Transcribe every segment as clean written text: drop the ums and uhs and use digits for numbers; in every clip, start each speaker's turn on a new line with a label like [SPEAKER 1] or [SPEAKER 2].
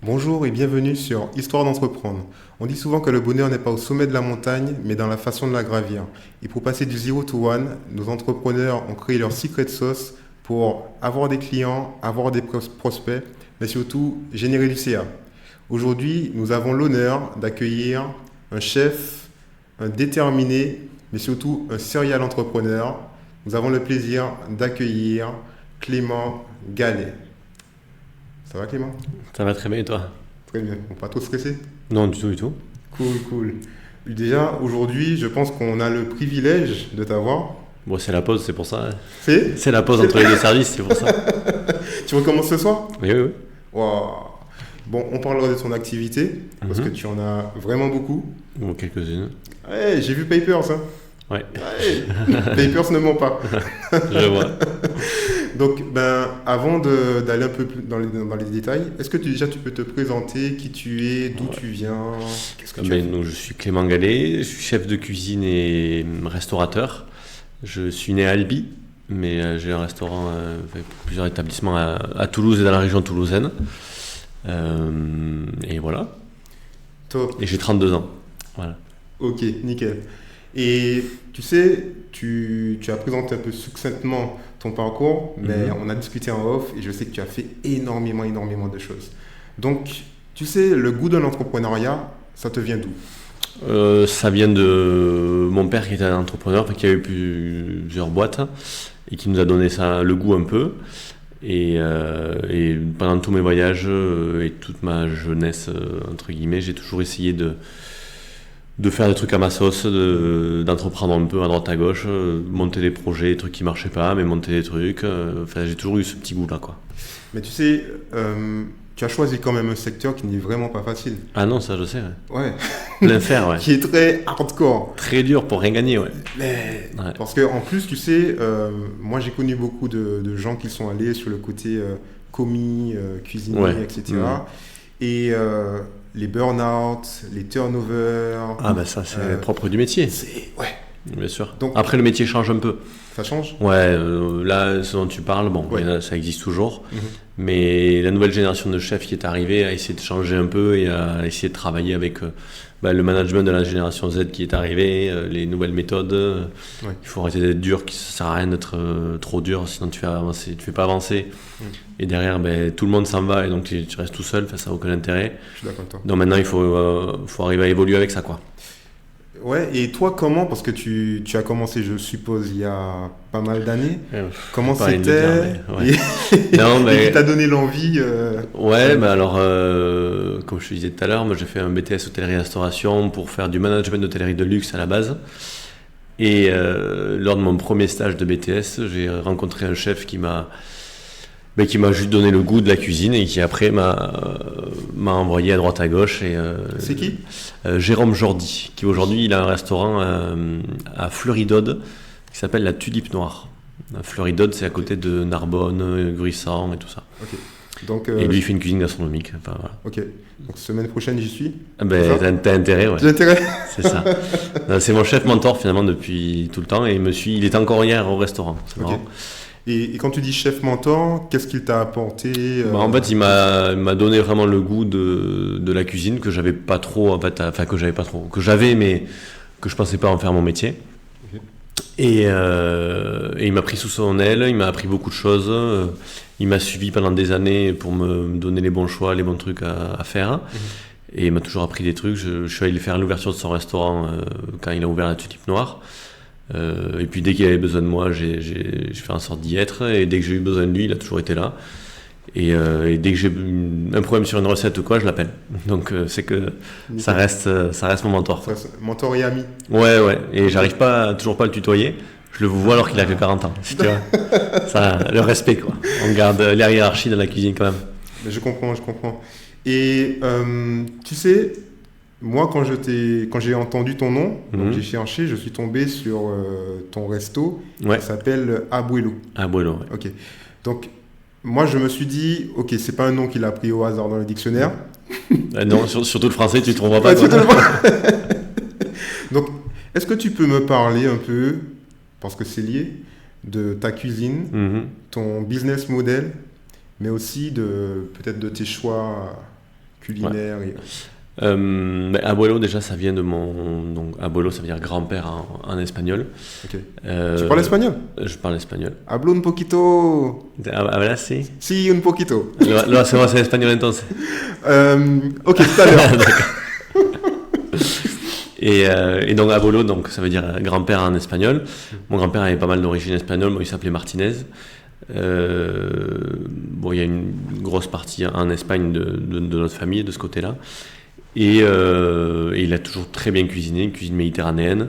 [SPEAKER 1] Bonjour et bienvenue sur Histoire d'entreprendre. On dit souvent que le bonheur n'est pas au sommet de la montagne, mais dans la façon de la gravir. Et pour passer du zero to one, nos entrepreneurs ont créé leur secret sauce pour avoir des clients, avoir des prospects, mais surtout générer du CA. Aujourd'hui, nous avons l'honneur d'accueillir un chef, un déterminé, mais surtout un serial entrepreneur. Nous avons le plaisir d'accueillir Clément Gallet. Ça va Clément?
[SPEAKER 2] Ça va très bien et toi?
[SPEAKER 1] Très bien, on pas trop stressé?
[SPEAKER 2] Non, du tout, du tout.
[SPEAKER 1] Cool, cool. Déjà, aujourd'hui, je pense qu'on a le privilège de t'avoir.
[SPEAKER 2] Bon, c'est la pause, c'est pour ça.
[SPEAKER 1] C'est?
[SPEAKER 2] C'est la pause entre les deux services, c'est pour ça.
[SPEAKER 1] Tu recommences ce soir?
[SPEAKER 2] Oui, oui, oui.
[SPEAKER 1] Waouh. Bon, on parlera de ton activité, parce que tu en as vraiment beaucoup.
[SPEAKER 2] Bon, quelques-unes.
[SPEAKER 1] Ouais, j'ai vu Papers, hein.
[SPEAKER 2] Ouais,
[SPEAKER 1] Ouais. Papers ne ment pas.
[SPEAKER 2] je vois.
[SPEAKER 1] Donc, avant d'aller un peu plus dans les détails, est-ce que déjà tu peux te présenter qui tu es, d'où tu viens, qu'est-ce que tu as fait?
[SPEAKER 2] Donc, je suis Clément Gallet, je suis chef de cuisine et restaurateur. Je suis né à Albi, mais j'ai un restaurant avec plusieurs établissements à Toulouse et dans la région toulousaine. Et voilà.
[SPEAKER 1] Top.
[SPEAKER 2] Et j'ai 32 ans. Voilà.
[SPEAKER 1] Ok, nickel. Et tu sais, tu as présenté un peu succinctement ton parcours, mais on a discuté en off et je sais que tu as fait énormément de choses. Donc, tu sais, le goût de l'entrepreneuriat, ça te vient d'où?
[SPEAKER 2] Ça vient de mon père qui était un entrepreneur, enfin, qui avait plusieurs boîtes et qui nous a donné ça, le goût un peu. Et pendant tous mes voyages et toute ma jeunesse, entre guillemets, j'ai toujours essayé de faire des trucs à ma sauce, d'entreprendre un peu à droite à gauche, monter des projets, des trucs qui marchaient pas, mais monter des trucs. Enfin, j'ai toujours eu ce petit goût-là, quoi.
[SPEAKER 1] Mais tu sais, tu as choisi quand même un secteur qui n'est vraiment pas facile.
[SPEAKER 2] Ah non, ça je sais, ouais.
[SPEAKER 1] Ouais.
[SPEAKER 2] Plein faire, ouais.
[SPEAKER 1] Qui est très hardcore.
[SPEAKER 2] Très dur pour rien gagner, ouais.
[SPEAKER 1] Mais
[SPEAKER 2] Ouais.
[SPEAKER 1] parce que en plus, tu sais, moi j'ai connu beaucoup de gens qui sont allés sur le côté commis, cuisinier,
[SPEAKER 2] Ouais.
[SPEAKER 1] etc. Et les burn-out, les turnovers,
[SPEAKER 2] Ah bah ça, c'est propre du métier,
[SPEAKER 1] ouais,
[SPEAKER 2] bien sûr.
[SPEAKER 1] Donc-
[SPEAKER 2] Après, le métier change un peu.
[SPEAKER 1] ça change.
[SPEAKER 2] Ouais, là, ce dont tu parles, bon,
[SPEAKER 1] Ouais.
[SPEAKER 2] ça existe toujours.
[SPEAKER 1] Mhm.
[SPEAKER 2] Mais la nouvelle génération de chefs qui est arrivée a essayé de changer un peu et a essayé de travailler avec le management de la génération Z qui est arrivée, les nouvelles méthodes.
[SPEAKER 1] Ouais.
[SPEAKER 2] Il faut arrêter d'être dur, ça sert à rien d'être trop dur, sinon tu fais pas avancer. Et derrière, tout le monde s'en va et donc tu restes tout seul, ça n'a aucun intérêt.
[SPEAKER 1] Je suis d'accord avec toi.
[SPEAKER 2] Donc maintenant, il faut arriver à évoluer avec ça, quoi.
[SPEAKER 1] Ouais, et toi comment? Parce que tu as commencé, je suppose, il y a pas mal d'années. Comment
[SPEAKER 2] Pas rien de
[SPEAKER 1] c'était?
[SPEAKER 2] dire, mais ouais. Non,
[SPEAKER 1] Et
[SPEAKER 2] mais
[SPEAKER 1] qui t'a donné l'envie
[SPEAKER 2] ouais, mais alors, comme je te disais tout à l'heure, moi j'ai fait un BTS hôtellerie-restauration pour faire du management d'hôtellerie de luxe à la base. Et lors de mon premier stage de BTS, j'ai rencontré un chef qui m'a juste donné le goût de la cuisine et qui après m'a envoyé à droite à gauche. Et,
[SPEAKER 1] C'est qui?
[SPEAKER 2] Jérôme Jordi, qui aujourd'hui il a un restaurant à Fleury-d'Aude qui s'appelle la Tulipe Noire. Fleury-d'Aude, c'est à côté de Narbonne, Gruissant et tout ça.
[SPEAKER 1] Ok. Donc,
[SPEAKER 2] Et lui, il fait une cuisine gastronomique. Enfin, voilà.
[SPEAKER 1] ok. Donc semaine prochaine, j'y suis.
[SPEAKER 2] Ah ben,
[SPEAKER 1] C'est ça?
[SPEAKER 2] t'as intérêt, ouais.
[SPEAKER 1] J'ai intérêt.
[SPEAKER 2] C'est ça. Non, c'est mon chef mentor finalement depuis tout le temps et il était encore hier au restaurant. C'est
[SPEAKER 1] Ok.
[SPEAKER 2] marrant.
[SPEAKER 1] Et quand tu dis chef mentor, qu'est-ce qu'il t'a apporté
[SPEAKER 2] En fait, il m'a donné vraiment le goût de la cuisine que j'avais pas trop, en fait, enfin que j'avais mais que je pensais pas en faire mon métier.
[SPEAKER 1] Ok.
[SPEAKER 2] Et il m'a pris sous son aile, il m'a appris beaucoup de choses. Il m'a suivi pendant des années pour me donner les bons choix, les bons trucs à faire. Et il m'a toujours appris des trucs. Je suis allé faire l'ouverture de son restaurant quand il a ouvert la Tulipe Noire. Et puis dès qu'il avait besoin de moi, j'ai fait en sorte d'y être. Et dès que j'ai eu besoin de lui, il a toujours été là. Et dès que j'ai un problème sur une recette ou quoi, je l'appelle. Donc c'est que ça reste mon mentor.
[SPEAKER 1] Ça, c'est mentor et ami.
[SPEAKER 2] Ouais. Et j'arrive toujours pas à le tutoyer. Je le vois alors qu'il a que 40 ans. Si tu vois. Ça, le respect, quoi. On garde la hiérarchie dans la cuisine quand même.
[SPEAKER 1] Mais je comprends. Et tu sais, moi, quand j'ai entendu ton nom, donc j'ai cherché, je suis tombé sur ton resto
[SPEAKER 2] Ouais.
[SPEAKER 1] qui s'appelle Abuelo.
[SPEAKER 2] Ah, bueno, ouais.
[SPEAKER 1] Ok. Donc, moi, je me suis dit, ok, c'est pas un nom qu'il a pris au hasard dans le dictionnaire.
[SPEAKER 2] Non, surtout le français, tu ne trouveras pas.
[SPEAKER 1] Ouais,
[SPEAKER 2] Quoi.
[SPEAKER 1] tout à fait. Donc, est-ce que tu peux me parler un peu, parce que c'est lié, de ta cuisine, ton business model, mais aussi peut-être de tes choix culinaire
[SPEAKER 2] Abuelo, déjà, ça vient de mon... Donc, abuelo, ça veut dire grand-père en espagnol.
[SPEAKER 1] Ok. Tu parles espagnol?
[SPEAKER 2] Je parle espagnol.
[SPEAKER 1] Hablo un poquito.
[SPEAKER 2] Hablas, sí?
[SPEAKER 1] Sí, un poquito.
[SPEAKER 2] Lo hacemos en español, entonces.
[SPEAKER 1] Ok, tout à l'heure.
[SPEAKER 2] Et donc, abuelo, donc, ça veut dire grand-père en espagnol. Mon grand-père avait pas mal d'origine espagnole. Moi, il s'appelait Martinez. Bon, il y a une grosse partie en Espagne de notre famille, de ce côté-là. Et il a toujours très bien cuisiné, une cuisine méditerranéenne,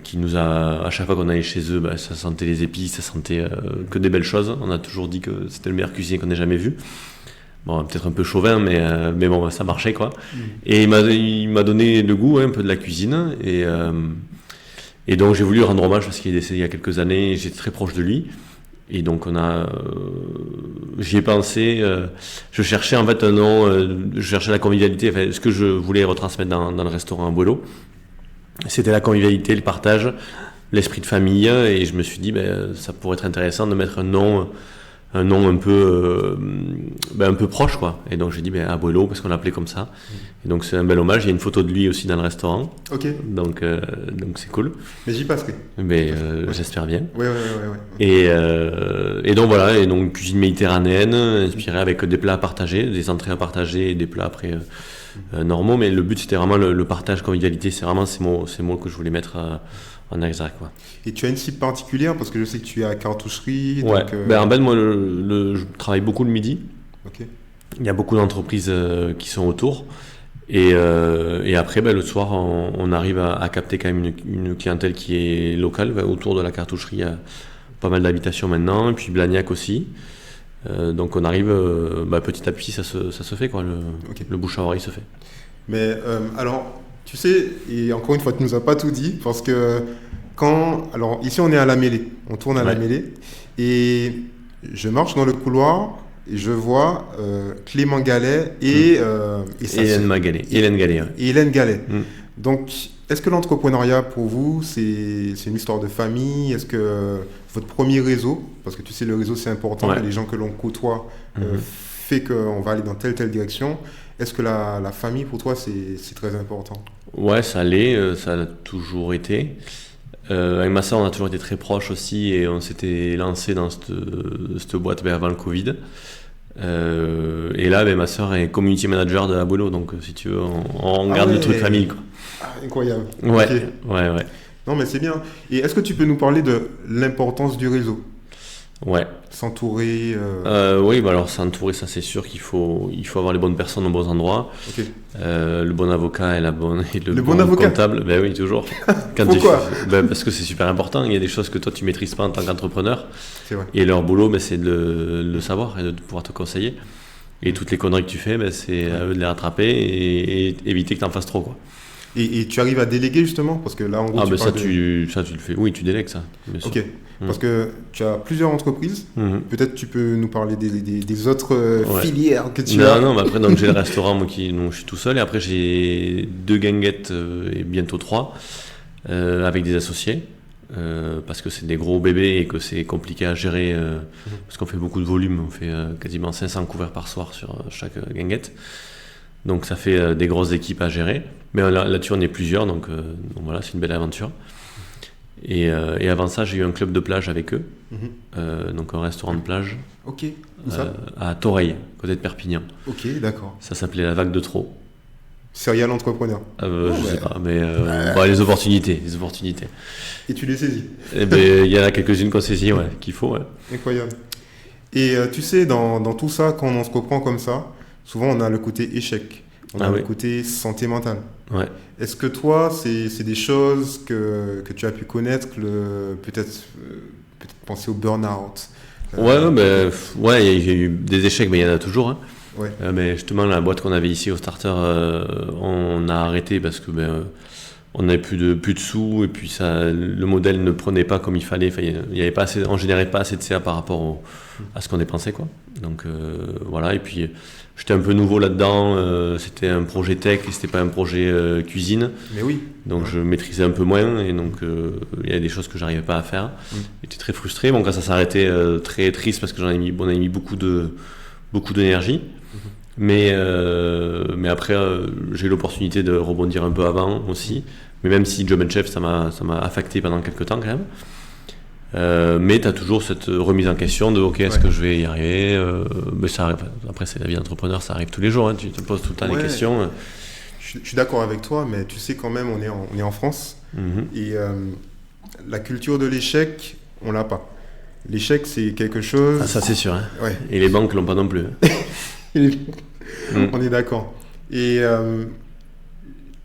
[SPEAKER 2] qui nous a, à chaque fois qu'on allait chez eux, ça sentait les épices, ça sentait que des belles choses. On a toujours dit que c'était le meilleur cuisinier qu'on ait jamais vu. Bon, peut-être un peu chauvin, mais bon, ça marchait, quoi. Et il m'a donné le goût, un peu de la cuisine. Et donc j'ai voulu rendre hommage parce qu'il est décédé il y a quelques années et j'étais très proche de lui. Et donc j'y ai pensé, je cherchais en fait un nom, je cherchais la convivialité, enfin, ce que je voulais retransmettre dans le restaurant Abuelo, c'était la convivialité, le partage, l'esprit de famille, et je me suis dit ça pourrait être intéressant de mettre un nom un peu proche, quoi. Et donc j'ai dit Abuelo parce qu'on l'appelait comme ça. Et donc c'est un bel hommage. Il y a une photo de lui aussi dans le restaurant.
[SPEAKER 1] Ok.
[SPEAKER 2] Donc c'est cool.
[SPEAKER 1] Mais j'y passerai.
[SPEAKER 2] Mais j'espère bien.
[SPEAKER 1] Ouais.
[SPEAKER 2] Et donc voilà, et donc cuisine méditerranéenne, inspirée avec des plats à partager, des entrées à partager et des plats après normaux. Mais le but c'était vraiment le partage, convivialité. C'est vraiment ces mots que je voulais mettre en exergue, quoi.
[SPEAKER 1] Et tu as une cible particulière parce que je sais que tu es à cartoucherie.
[SPEAKER 2] Ouais.
[SPEAKER 1] Donc,
[SPEAKER 2] en fait, moi, je travaille beaucoup le midi.
[SPEAKER 1] Ok.
[SPEAKER 2] Il y a beaucoup d'entreprises qui sont autour. Et après, le soir, on arrive à capter quand même une clientèle qui est locale. Autour de la cartoucherie, il y a pas mal d'habitations maintenant. Et puis Blagnac aussi. Donc on arrive, petit à petit, ça se fait, quoi. Le bouche à oreille se fait.
[SPEAKER 1] Mais alors, tu sais, et encore une fois, tu nous as pas tout dit parce que alors ici on est à la mêlée, on tourne à la mêlée et je marche dans le couloir et je vois Clément Gallet et
[SPEAKER 2] Hélène Gallet.
[SPEAKER 1] Et Hélène Gallet. Donc, est-ce que l'entrepreneuriat pour vous, c'est une histoire de famille? Est-ce que votre premier réseau, parce que tu sais, le réseau c'est important, les gens que l'on côtoie fait qu'on va aller dans telle direction. Est-ce que la famille pour toi c'est très important?
[SPEAKER 2] Ouais, ça l'est, ça l'a toujours été. Avec ma soeur, on a toujours été très proches aussi et on s'était lancé dans cette boîte avant le Covid. Et là, ma soeur est community manager de Abuelo, donc si tu veux, on garde le truc famille, quoi.
[SPEAKER 1] Incroyable.
[SPEAKER 2] Ouais,
[SPEAKER 1] okay.
[SPEAKER 2] Ouais.
[SPEAKER 1] Non, mais c'est bien. Et est-ce que tu peux nous parler de l'importance du réseau?
[SPEAKER 2] Ouais.
[SPEAKER 1] S'entourer.
[SPEAKER 2] Oui, alors s'entourer, ça c'est sûr qu'il faut avoir les bonnes personnes aux bons endroits.
[SPEAKER 1] Okay.
[SPEAKER 2] Le bon avocat et le
[SPEAKER 1] bon avocat
[SPEAKER 2] comptable. Oui, toujours.
[SPEAKER 1] Pourquoi?
[SPEAKER 2] Parce que c'est super important. Il y a des choses que toi tu maîtrises pas en tant qu'entrepreneur.
[SPEAKER 1] C'est vrai.
[SPEAKER 2] Et leur boulot, c'est de le savoir et de pouvoir te conseiller. Et toutes les conneries que tu fais, c'est à eux de les rattraper et éviter que tu en fasses trop, quoi.
[SPEAKER 1] Et tu arrives à déléguer justement? Parce que là, en gros,
[SPEAKER 2] ça, tu le fais. Oui, tu délègues ça. Bien sûr.
[SPEAKER 1] Ok. Parce que tu as plusieurs entreprises. Peut-être tu peux nous parler des autres filières que tu as.
[SPEAKER 2] Non, mais après, donc, j'ai le restaurant, moi, je suis tout seul. Et après, j'ai 2 guinguettes et bientôt 3 avec des associés. Parce que c'est des gros bébés et que c'est compliqué à gérer. Parce qu'on fait beaucoup de volume. On fait quasiment 500 couverts par soir sur chaque guinguette. Donc ça fait des grosses équipes à gérer. Mais là-dessus, on est plusieurs, donc voilà, c'est une belle aventure. Et avant ça, j'ai eu un club de plage avec eux, donc un restaurant de plage.
[SPEAKER 1] Ok, où ça?
[SPEAKER 2] À Toreil, côté de Perpignan.
[SPEAKER 1] Ok, d'accord.
[SPEAKER 2] Ça s'appelait la Vague de Trot.
[SPEAKER 1] Serial entrepreneur.
[SPEAKER 2] Je sais pas, mais les opportunités.
[SPEAKER 1] Et tu les saisis?
[SPEAKER 2] Il y en a quelques-unes qu'on saisit, qu'il faut. Ouais.
[SPEAKER 1] Incroyable. Et tu sais, dans tout ça, quand on se reprend comme ça, souvent on a le côté échec. On a le côté santé mentale.
[SPEAKER 2] Ouais.
[SPEAKER 1] Est-ce que toi, c'est des choses que tu as pu connaître, peut-être penser au burn-out?
[SPEAKER 2] Il y a eu des échecs, mais il y en a toujours. Hein.
[SPEAKER 1] Ouais.
[SPEAKER 2] Mais justement, la boîte qu'on avait ici au Starter, on a arrêté parce que on n'avait plus de sous et puis le modèle ne prenait pas comme il fallait. Enfin, on générait pas assez de CA par rapport à ce qu'on dépensait, quoi. Donc voilà. Et puis j'étais un peu nouveau là-dedans. C'était un projet tech et c'était pas un projet cuisine.
[SPEAKER 1] Mais oui.
[SPEAKER 2] Donc je maîtrisais un peu moins et donc il y a des choses que j'arrivais pas à faire. J'étais très frustré. Bon, quand ça s'est arrêté, très triste parce que on a mis beaucoup d'énergie. Mais après, j'ai eu l'opportunité de rebondir un peu avant aussi. Mais même si Job and Chef, ça m'a affecté pendant quelques temps quand même. Mais tu as toujours cette remise en question de ok, est-ce que je vais y arriver mais ça arrive. Après, c'est la vie d'entrepreneur, ça arrive tous les jours. Hein, tu te poses tout le temps des questions.
[SPEAKER 1] Je suis d'accord avec toi, mais tu sais quand même, on est en France. Et la culture de l'échec, on l'a pas. L'échec, c'est quelque chose...
[SPEAKER 2] Ah, ça, c'est sûr. Hein.
[SPEAKER 1] Ouais.
[SPEAKER 2] Et les banques l'ont pas non plus.
[SPEAKER 1] On est d'accord. Et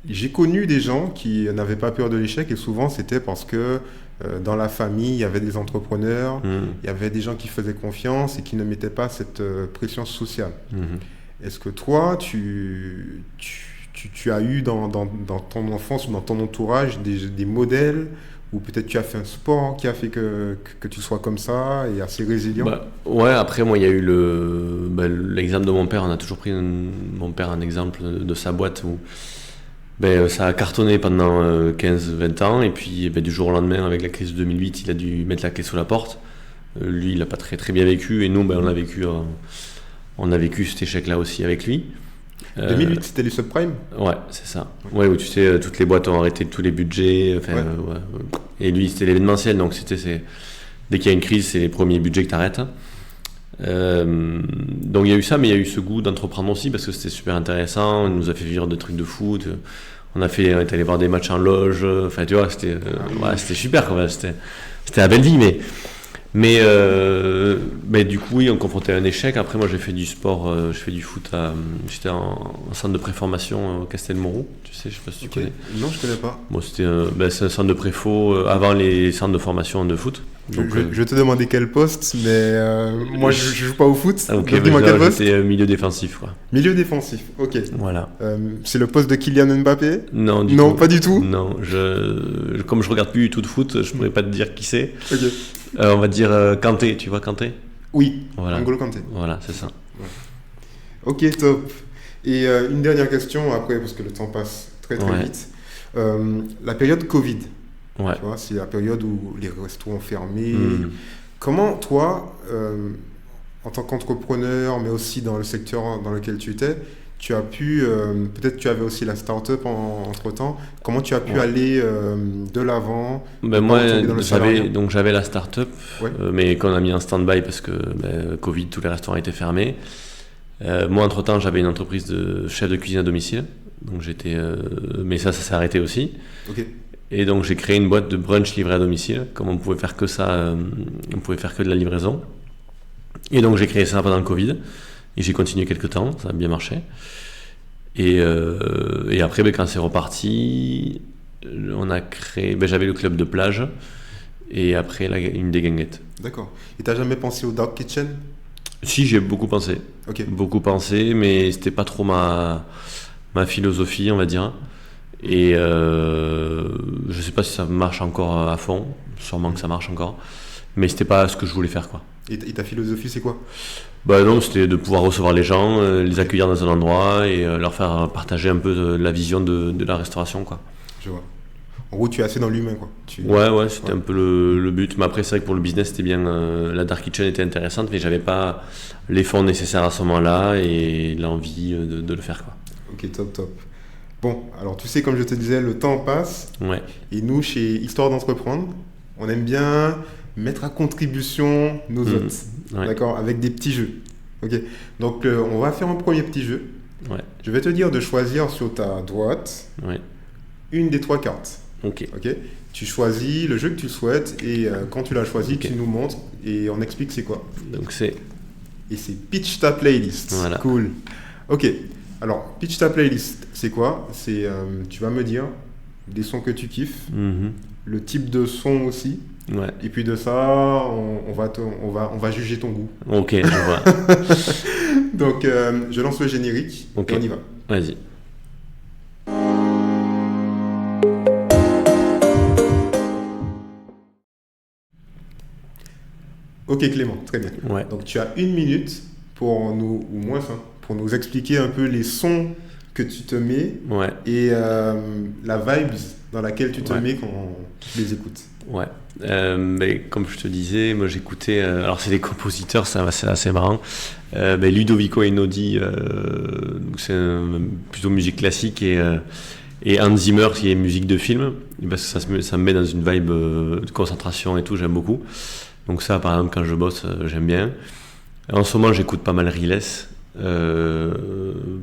[SPEAKER 1] j'ai connu des gens qui n'avaient pas peur de l'échec, et souvent, c'était parce que dans la famille, il y avait des entrepreneurs, il y avait des gens qui faisaient confiance et qui ne mettaient pas cette pression sociale. Est-ce que toi, tu as eu dans ton enfance ou dans ton entourage des modèles, ou peut-être tu as fait un sport qui a fait que tu sois comme ça et assez résilient?
[SPEAKER 2] Ouais, après moi il y a eu l'exemple de mon père. On a toujours pris mon père un exemple de sa boîte où ça a cartonné pendant 15-20 ans, et puis du jour au lendemain, avec la crise de 2008, il a dû mettre la clé sous la porte. Lui, il n'a pas très, très bien vécu, et nous, on a vécu cet échec-là aussi avec lui.
[SPEAKER 1] 2008, c'était les subprimes?
[SPEAKER 2] Ouais, c'est ça. Ouais, où tu sais, toutes les boîtes ont arrêté tous les budgets. Et lui, c'était l'événementiel, donc dès qu'il y a une crise, c'est les premiers budgets que tu arrêtes. Donc il y a eu ça, mais il y a eu ce goût d'entreprendre aussi, parce que c'était super intéressant. Il nous a fait vivre des trucs de foot. On est allé voir des matchs en loge. Enfin, tu vois, c'était super quand même. C'était la belle vie, mais du coup, oui, on confrontait à un échec. Après, moi, j'ai fait du sport, je fais du foot. J'étais en centre de préformation au Castelmoron. Tu sais, je sais pas si tu connais.
[SPEAKER 1] Non, je connais pas.
[SPEAKER 2] Bon, c'est un centre de préfo avant les centres de formation de foot.
[SPEAKER 1] Donc, je vais te demander quel poste, mais moi, je joue pas au foot.
[SPEAKER 2] Ok,
[SPEAKER 1] donc dis-moi quel poste.
[SPEAKER 2] J'étais milieu défensif, quoi.
[SPEAKER 1] Milieu défensif, ok.
[SPEAKER 2] Voilà.
[SPEAKER 1] C'est le poste de Kylian Mbappé?
[SPEAKER 2] Non,
[SPEAKER 1] pas du tout.
[SPEAKER 2] Non, comme je regarde plus du tout de foot, je pourrais pas te dire qui c'est.
[SPEAKER 1] Ok.
[SPEAKER 2] On va dire Kanté, tu vois Kanté?
[SPEAKER 1] Oui,
[SPEAKER 2] voilà.
[SPEAKER 1] N'Golo Kanté.
[SPEAKER 2] Voilà, c'est ça.
[SPEAKER 1] Ouais. Ok, top. Et une dernière question après, parce que le temps passe très vite. La période Covid, tu vois, c'est la période où les restos ont fermé. Comment toi, en tant qu'entrepreneur, mais aussi dans le secteur dans lequel tu étais, tu as pu, peut-être tu avais aussi la start-up entre-temps, comment tu as pu aller de l'avant?
[SPEAKER 2] Moi, j'avais la start-up, mais qu'on a mis en stand-by parce que Covid, tous les restaurants étaient fermés. Moi, entre-temps, j'avais une entreprise de chef de cuisine à domicile, donc mais ça s'est arrêté aussi.
[SPEAKER 1] Okay.
[SPEAKER 2] Et donc, j'ai créé une boîte de brunch livré à domicile. Comme on pouvait faire que ça, on pouvait faire que de la livraison. Et donc, j'ai créé ça pendant le Covid. Et j'ai continué quelques temps, ça a bien marché. Et après, quand c'est reparti, on a créé. J'avais le club de plage, et après une des guinguettes.
[SPEAKER 1] D'accord. Et t'as jamais pensé au Dark Kitchen?
[SPEAKER 2] Si, j'ai beaucoup pensé.
[SPEAKER 1] Okay.
[SPEAKER 2] Beaucoup pensé, mais c'était pas trop ma philosophie, on va dire. Et je sais pas si ça marche encore à fond. Sûrement que ça marche encore. Mais c'était pas ce que je voulais faire, quoi.
[SPEAKER 1] Et ta philosophie, c'est quoi?
[SPEAKER 2] Non, c'était de pouvoir recevoir les gens, les accueillir dans un endroit et leur faire partager un peu la vision de la restauration, quoi.
[SPEAKER 1] Je vois. En gros, tu es assez dans l'humain, quoi.
[SPEAKER 2] Ouais, c'était un peu le but. Mais après, c'est vrai que pour le business, c'était bien. La Dark Kitchen était intéressante, mais j'avais pas les fonds nécessaires à ce moment-là et l'envie de le faire, quoi.
[SPEAKER 1] Ok, top. Bon, alors tu sais, comme je te disais, le temps passe.
[SPEAKER 2] Ouais.
[SPEAKER 1] Et nous, chez Histoire d'entreprendre, on aime bien mettre à contribution nos hôtes, d'accord, avec des petits jeux. Ok. Donc, on va faire un premier petit jeu.
[SPEAKER 2] Ouais.
[SPEAKER 1] Je vais te dire de choisir sur ta droite une des 3 cartes.
[SPEAKER 2] Ok.
[SPEAKER 1] Tu choisis le jeu que tu souhaites et quand tu l'as choisi, tu nous montres et on explique c'est quoi.
[SPEAKER 2] Donc
[SPEAKER 1] Et c'est Pitch ta playlist.
[SPEAKER 2] Voilà.
[SPEAKER 1] Cool. Ok. Alors, Pitch ta playlist, c'est quoi? C'est tu vas me dire des sons que tu kiffes, le type de son aussi.
[SPEAKER 2] Ouais.
[SPEAKER 1] Et puis de ça, on va juger ton goût.
[SPEAKER 2] Ok, je vois.
[SPEAKER 1] Donc, je lance le générique et on y va.
[SPEAKER 2] Vas-y.
[SPEAKER 1] Ok Clément, très bien.
[SPEAKER 2] Ouais.
[SPEAKER 1] Donc tu as 1 minute pour nous, ou moins, pour nous expliquer un peu les sons que tu te mets
[SPEAKER 2] Ouais,
[SPEAKER 1] et la vibes dans laquelle tu te
[SPEAKER 2] Ouais.
[SPEAKER 1] mets quand tu les écoutes.
[SPEAKER 2] ouais. Mais comme je te disais, moi j'écoutais. Alors c'est des compositeurs, c'est assez marrant. Ludovico Einaudi, donc plutôt musique classique, et Hans Zimmer qui est musique de film. Parce que ça me met dans une vibe de concentration et tout, j'aime beaucoup. Donc ça, par exemple, quand je bosse, j'aime bien. En ce moment, j'écoute pas mal Riles.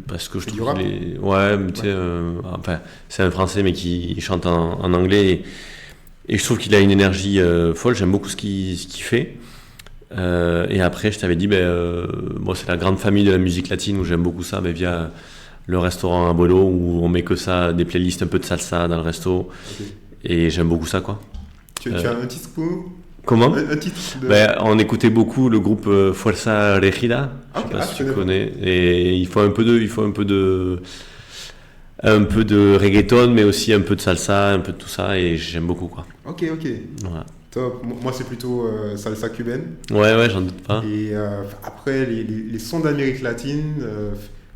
[SPEAKER 2] Parce que je
[SPEAKER 1] C'est du
[SPEAKER 2] trouve
[SPEAKER 1] rap?
[SPEAKER 2] qu'il est. Ouais, mais tu sais,
[SPEAKER 1] Ouais.
[SPEAKER 2] enfin, c'est un français mais qui chante en anglais. Et je trouve qu'il a une énergie folle. J'aime beaucoup ce qu'il fait. Et après, je t'avais dit, moi, c'est la grande famille de la musique latine où j'aime beaucoup ça, via le restaurant Abuelo où on met que ça, des playlists un peu de salsa dans le resto.
[SPEAKER 1] Ok.
[SPEAKER 2] Et j'aime beaucoup ça, quoi.
[SPEAKER 1] Tu as un titre pour
[SPEAKER 2] Comment?
[SPEAKER 1] un titre de...
[SPEAKER 2] On écoutait beaucoup le groupe Fuerza Regida, je sais
[SPEAKER 1] Ok,
[SPEAKER 2] pas si
[SPEAKER 1] je
[SPEAKER 2] tu
[SPEAKER 1] connais pas.
[SPEAKER 2] connais, et un peu de reggaeton, mais aussi un peu de salsa, un peu de tout ça, et j'aime beaucoup, quoi.
[SPEAKER 1] Ok, ok.
[SPEAKER 2] Voilà.
[SPEAKER 1] Top. Moi, c'est plutôt salsa cubaine.
[SPEAKER 2] Ouais, j'en doute pas.
[SPEAKER 1] Et après, les sons d'Amérique latine,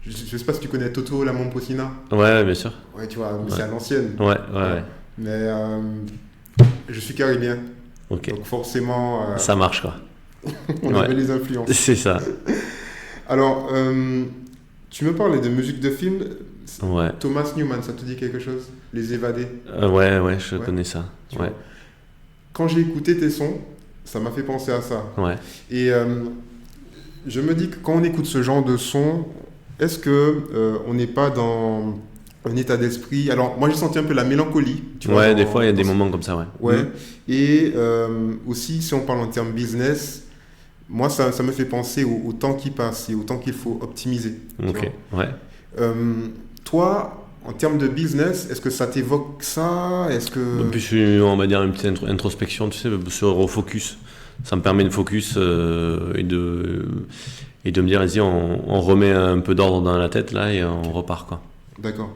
[SPEAKER 1] je sais pas si tu connais Toto La Momposina.
[SPEAKER 2] Ouais, bien sûr.
[SPEAKER 1] Ouais, tu vois, mais
[SPEAKER 2] Ouais.
[SPEAKER 1] c'est à l'ancienne.
[SPEAKER 2] Ouais.
[SPEAKER 1] Mais je suis caribien.
[SPEAKER 2] Ok.
[SPEAKER 1] Donc forcément,
[SPEAKER 2] Ça marche, quoi.
[SPEAKER 1] on
[SPEAKER 2] Ouais.
[SPEAKER 1] avait les influences.
[SPEAKER 2] C'est ça.
[SPEAKER 1] Alors, tu me parlais de musique de film.
[SPEAKER 2] Ouais.
[SPEAKER 1] Thomas Newman, ça te dit quelque chose? Les Évadés.
[SPEAKER 2] Ouais, je
[SPEAKER 1] Ouais.
[SPEAKER 2] connais ça.
[SPEAKER 1] Tu
[SPEAKER 2] Ouais.
[SPEAKER 1] vois. Quand j'ai écouté tes sons, ça m'a fait penser à ça.
[SPEAKER 2] Ouais.
[SPEAKER 1] Et je me dis que quand on écoute ce genre de son, est-ce que on n'est pas dans un état d'esprit? Alors, moi, j'ai senti un peu la mélancolie. Tu vois,
[SPEAKER 2] Ouais,
[SPEAKER 1] dans-
[SPEAKER 2] des fois, il y a des
[SPEAKER 1] dans ce-
[SPEAKER 2] moments comme ça, ouais.
[SPEAKER 1] Ouais. Et aussi, si on parle en termes business, moi, ça me fait penser au temps qui passe et au temps qu'il faut optimiser. Tu
[SPEAKER 2] Ok,
[SPEAKER 1] vois.
[SPEAKER 2] ouais.
[SPEAKER 1] Toi, en termes de business, est-ce que ça t'évoque ça? Est-ce que...
[SPEAKER 2] Plus, on va dire, une petite introspection, tu sais, sur au focus. Ça me permet de focus et de me dire, vas-y, on remet un peu d'ordre dans la tête, là, et on repart, quoi.
[SPEAKER 1] D'accord.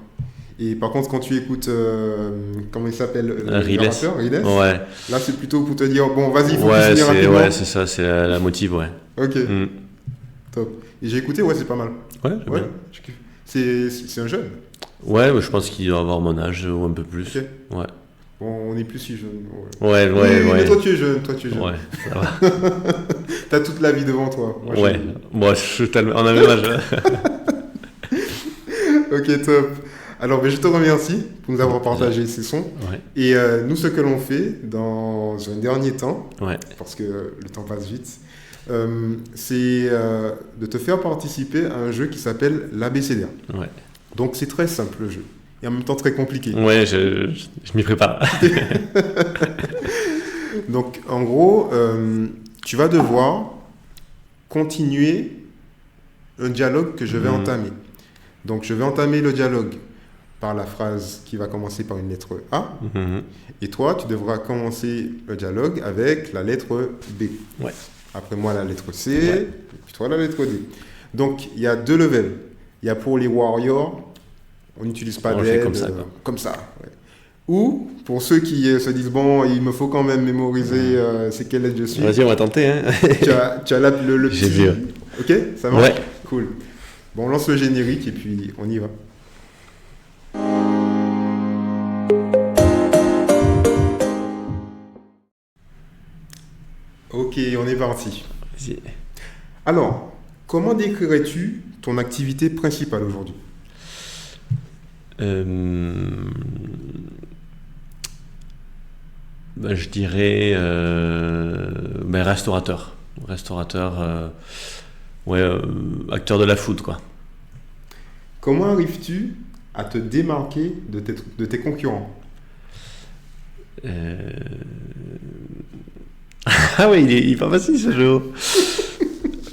[SPEAKER 1] Et par contre, quand tu écoutes, comment il s'appelle, le
[SPEAKER 2] Riles.
[SPEAKER 1] rappeur, Riles,
[SPEAKER 2] Ouais.
[SPEAKER 1] là, c'est plutôt pour te dire, bon, vas-y, il faut
[SPEAKER 2] Ouais,
[SPEAKER 1] finir rapidement.
[SPEAKER 2] c'est ça, c'est la motive, ouais.
[SPEAKER 1] Ok,
[SPEAKER 2] Mm.
[SPEAKER 1] top. Et j'ai écouté, ouais, c'est pas mal.
[SPEAKER 2] Ouais, j'aime
[SPEAKER 1] Ouais,
[SPEAKER 2] bien.
[SPEAKER 1] je kiffe. C'est un jeune.
[SPEAKER 2] Ouais, mais je pense qu'il doit avoir mon âge ou un peu plus.
[SPEAKER 1] Ok.
[SPEAKER 2] Ouais.
[SPEAKER 1] Bon, on n'est plus si jeune. Ouais.
[SPEAKER 2] Ouais,
[SPEAKER 1] Oui,
[SPEAKER 2] ouais.
[SPEAKER 1] mais toi, tu es jeune, toi, tu es jeune.
[SPEAKER 2] Ouais, ça va.
[SPEAKER 1] T'as toute la vie devant toi. Moi,
[SPEAKER 2] Ouais. Bon, on a le même âge, là.
[SPEAKER 1] Ok, top. Alors, ben, je te remercie pour nous avoir partagé ces sons.
[SPEAKER 2] Ouais.
[SPEAKER 1] Et nous, ce que l'on fait dans un dernier temps,
[SPEAKER 2] Ouais.
[SPEAKER 1] parce que le temps passe vite, c'est de te faire participer à un jeu qui s'appelle l'ABCDR.
[SPEAKER 2] Ouais.
[SPEAKER 1] Donc, c'est très simple le jeu, et en même temps très compliqué.
[SPEAKER 2] Ouais, je m'y prépare.
[SPEAKER 1] Donc, en gros, tu vas devoir continuer un dialogue que je vais entamer. Donc, je vais entamer le dialogue par la phrase qui va commencer par une lettre A.
[SPEAKER 2] Mhm.
[SPEAKER 1] Et toi, tu devras commencer le dialogue avec la lettre B.
[SPEAKER 2] Ouais.
[SPEAKER 1] Après moi, la lettre C.
[SPEAKER 2] Ouais.
[SPEAKER 1] Et puis toi, la lettre D. Donc, il y a deux levels. Il y a pour les warriors, on n'utilise pas
[SPEAKER 2] On le fait
[SPEAKER 1] d'aide.
[SPEAKER 2] comme ça, quoi.
[SPEAKER 1] Comme ça, ouais. Ou, pour ceux qui se disent, bon, il me faut quand même mémoriser c'est quelle lettre je suis.
[SPEAKER 2] Vas-y, on va tenter, hein.
[SPEAKER 1] Tu as le
[SPEAKER 2] J'ai
[SPEAKER 1] petit...
[SPEAKER 2] vu.
[SPEAKER 1] Ok, ça marche.
[SPEAKER 2] Ouais.
[SPEAKER 1] Cool. Bon, on lance le générique et puis on y va. Ok, on est parti.
[SPEAKER 2] Vas-y.
[SPEAKER 1] Alors, comment décrirais-tu ton activité principale aujourd'hui?
[SPEAKER 2] Je dirais restaurateur. Restaurateur, acteur de la food, quoi.
[SPEAKER 1] Comment arrives-tu à te démarquer de tes concurrents?
[SPEAKER 2] Ah oui, il est pas facile ce jeu.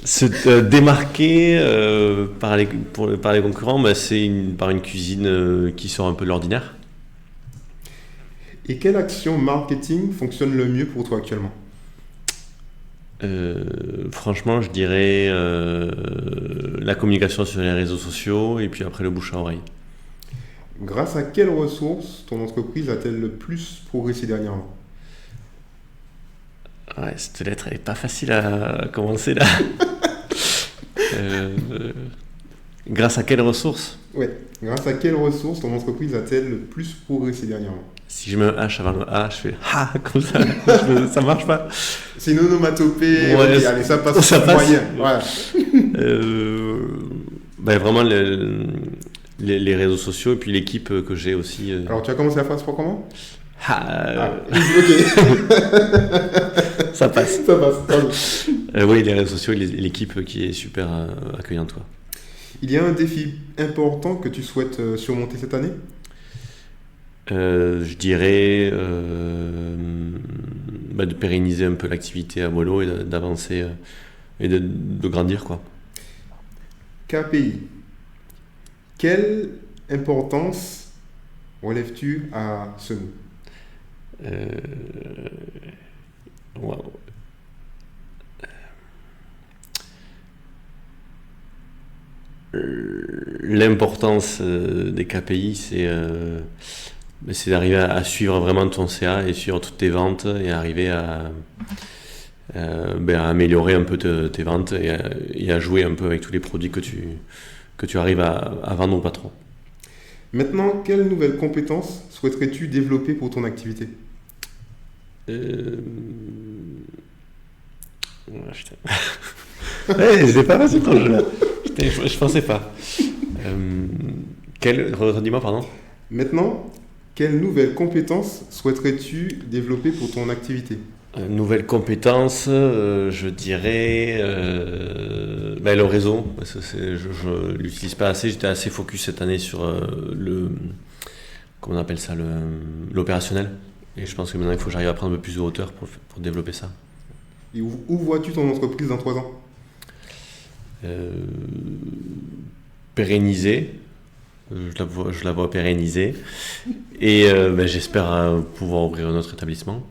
[SPEAKER 2] Se démarquer par les concurrents, c'est par une cuisine qui sort un peu de l'ordinaire.
[SPEAKER 1] Et quelle action marketing fonctionne le mieux pour toi actuellement?
[SPEAKER 2] Franchement, je dirais la communication sur les réseaux sociaux et puis après le bouche à oreille.
[SPEAKER 1] Grâce à quelles ressources ton entreprise a-t-elle le plus progressé dernièrement?
[SPEAKER 2] Ouais, cette lettre, elle est pas facile à commencer là. Grâce à quelles ressources?
[SPEAKER 1] Ouais. Grâce à quelles ressources ton entreprise a-t-elle le plus progressé dernièrement?
[SPEAKER 2] Si je mets un H avant le A, je fais ah comme ça, ça marche pas.
[SPEAKER 1] C'est une onomatopée.
[SPEAKER 2] Ouais,
[SPEAKER 1] Ok, allez, ça passe.
[SPEAKER 2] ça passe.
[SPEAKER 1] Moyen. Voilà.
[SPEAKER 2] Vraiment les réseaux sociaux et puis l'équipe que j'ai aussi.
[SPEAKER 1] Alors, tu as commencé la phrase pour comment?
[SPEAKER 2] Ok. Ça passe.
[SPEAKER 1] Ça passe.
[SPEAKER 2] Oui, les réseaux sociaux et l'équipe qui est super accueillante, quoi.
[SPEAKER 1] Il y a un défi important que tu souhaites surmonter cette année?
[SPEAKER 2] Je dirais de pérenniser un peu l'activité à Boileau et d'avancer et de grandir, quoi.
[SPEAKER 1] KPI. Quelle importance relèves-tu à ce mot?
[SPEAKER 2] Wow. L'importance des KPI, c'est d'arriver à suivre vraiment ton CA et suivre toutes tes ventes et arriver à améliorer un peu tes ventes et à jouer un peu avec tous les produits que tu arrives à vendre au patron.
[SPEAKER 1] Maintenant, quelles nouvelles compétences souhaiterais-tu développer pour ton activité?
[SPEAKER 2] C'était pas facile ton jeu là. Je pensais pas. Redis-moi, pardon.
[SPEAKER 1] Maintenant, quelles nouvelles compétences souhaiterais-tu développer pour ton activité?
[SPEAKER 2] Nouvelles compétences, je dirais le réseau. Parce que je l'utilise pas assez. J'étais assez focus cette année sur comment on appelle ça, l'opérationnel. Et je pense que maintenant il faut que j'arrive à prendre un peu plus de hauteur pour développer ça.
[SPEAKER 1] Et où vois-tu ton entreprise dans 3 ans?
[SPEAKER 2] Pérenniser. Je la vois pérenniser. Et j'espère pouvoir ouvrir un autre établissement.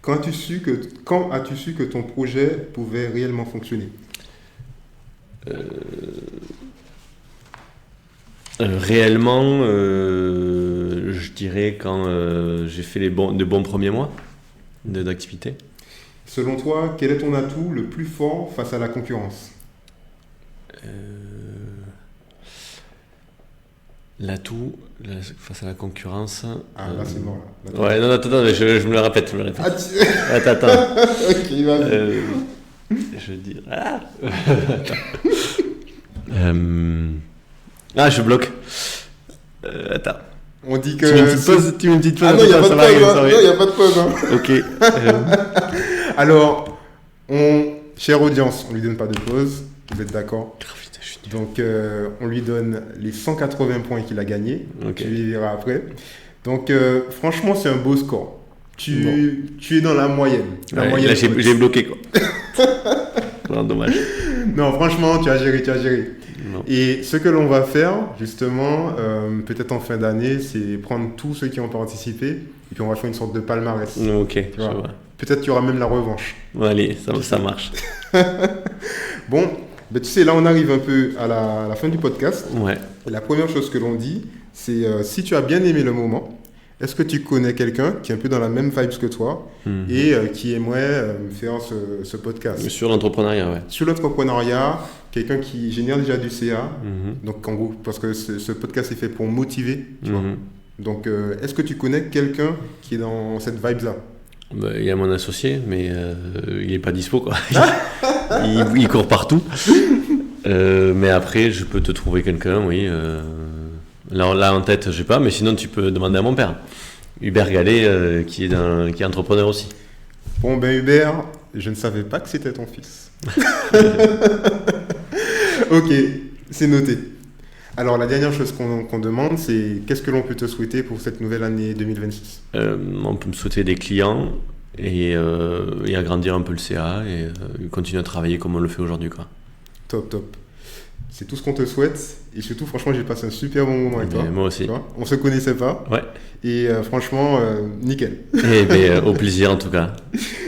[SPEAKER 1] Quand as-tu su que ton projet pouvait réellement fonctionner?
[SPEAKER 2] Réellement, je dirais quand j'ai fait de bons premiers mois d'activité.
[SPEAKER 1] Selon toi, quel est ton atout le plus fort face à la concurrence?
[SPEAKER 2] L'atout face à la concurrence.
[SPEAKER 1] Là c'est mort. Là.
[SPEAKER 2] Ouais, non, attends, je me le répète. Attends.
[SPEAKER 1] Ok, vas-y.
[SPEAKER 2] Je veux dire. Je bloque. Attends.
[SPEAKER 1] On dit que.
[SPEAKER 2] Tu mets une petite pause.
[SPEAKER 1] Ah non, il n'y a pas de pause. Hein.
[SPEAKER 2] Ok.
[SPEAKER 1] Alors, chère audience, on lui donne pas de pause. Vous êtes d'accord? Donc, on lui donne les 180 points qu'il a gagnés.
[SPEAKER 2] Okay.
[SPEAKER 1] Tu les verras après. Donc, franchement, c'est un beau score. Tu es dans la moyenne.
[SPEAKER 2] Moyenne là, j'ai bloqué, quoi. Non, dommage.
[SPEAKER 1] Non, franchement, tu as géré.
[SPEAKER 2] Non.
[SPEAKER 1] Et ce que l'on va faire, justement, peut-être en fin d'année, c'est prendre tous ceux qui ont participé et puis on va faire une sorte de palmarès.
[SPEAKER 2] Ok, je vois.
[SPEAKER 1] Peut-être qu'il y aura même la revanche.
[SPEAKER 2] Allez, ça marche.
[SPEAKER 1] Bon. Ben, tu sais, là, on arrive un peu à la fin du podcast.
[SPEAKER 2] Ouais.
[SPEAKER 1] Et la première chose que l'on dit, c'est si tu as bien aimé le moment, est-ce que tu connais quelqu'un qui est un peu dans la même vibes que toi et qui aimerait faire ce podcast?
[SPEAKER 2] Sur l'entrepreneuriat, ouais.
[SPEAKER 1] Sur l'entrepreneuriat, quelqu'un qui génère déjà du CA. Donc, en gros, parce que ce podcast est fait pour motiver. Tu vois. Donc, est-ce que tu connais quelqu'un qui est dans cette vibe-là?
[SPEAKER 2] Il y a mon associé, mais il n'est pas dispo, quoi. Il court partout. Mais après, je peux te trouver quelqu'un, oui. Là, en tête, je sais pas, mais sinon, tu peux demander à mon père. Hubert Gallet, qui est entrepreneur aussi.
[SPEAKER 1] Bon, ben Hubert, je ne savais pas que c'était ton fils. Ok, c'est noté. Alors, la dernière chose qu'on demande, c'est qu'est-ce que l'on peut te souhaiter pour cette nouvelle année 2026?
[SPEAKER 2] On peut me souhaiter des clients et agrandir un peu le CA et continuer à travailler comme on le fait aujourd'hui, quoi.
[SPEAKER 1] Top. C'est tout ce qu'on te souhaite. Et surtout, franchement, j'ai passé un super bon moment avec toi.
[SPEAKER 2] Moi aussi.
[SPEAKER 1] On se connaissait pas.
[SPEAKER 2] Ouais.
[SPEAKER 1] Et franchement, nickel.
[SPEAKER 2] Au plaisir en tout cas.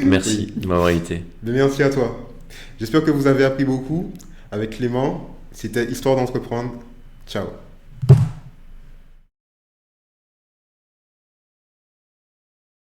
[SPEAKER 2] Merci de m'avoir invité.
[SPEAKER 1] Merci à toi. J'espère que vous avez appris beaucoup avec Clément. C'était Histoire d'entreprendre. Ciao.